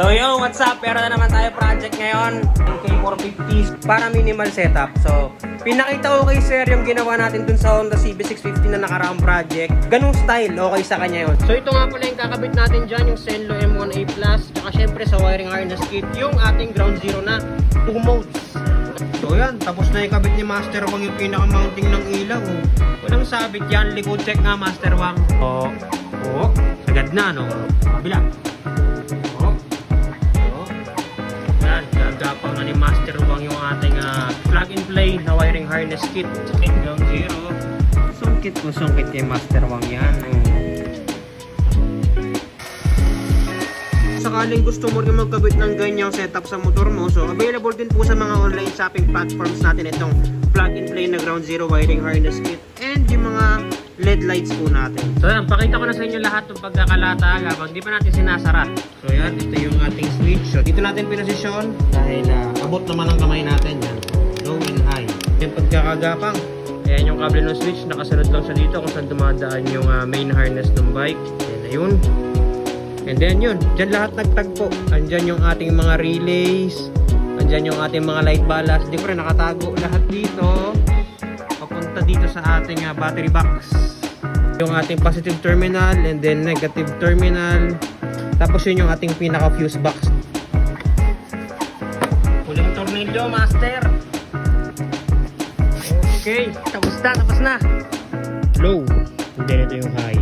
So yo, what's up? Pero na naman tayo project ngayon, MK450 para minimal setup. So, pinakita ko kay sir yung ginawa natin dun sa Honda CB650 na nakaraang project. Ganong style, okay sa kanya yun. So ito nga pala yung kakabit natin dyan, yung Zenlo M1A+. Tsaka syempre sa wiring harness kit, yung ating ground zero na 2 modes. So yan, tapos na ikabit ni Master Wang yung pinaka-mounting ng ilaw. Walang sabit yan, likod check nga Master Wang. Sagad na no. Kabila. Gagapaw na ni Master Wang yung ating plug and play na wiring harness kit. Ground zero. Sungkit kay Master Wang yan. Sakaling gusto mo rin magkabit ng ganyang setup sa motor mo, so available din po sa mga online shopping platforms natin itong plug and play na ground zero wiring harness kit and yung mga LED lights po natin. So yan, pakita ko na sa inyo lahat ng pagkakalata habang di pa natin sinasara. So yan, ito yung ating switch. So dito natin pinasisyon dahil abot naman ang kamay natin yan. Low and high. Yung pagkakagapang, ayan yung kable ng switch, nakasunod lang siya dito kung saan dumadaan yung main harness ng bike. And ayun. And then yun, dyan lahat nagtagpo. Andyan yung ating mga relays, andyan yung ating mga light ballast. Di ko rin nakatago lahat dito. Papunta dito sa ating battery box. Yung ating positive terminal and then negative terminal. Tapos yun yung ating pinaka fuse box. Huling tornilyo, Master. Okay, tapos na. Low. And then ito yung high.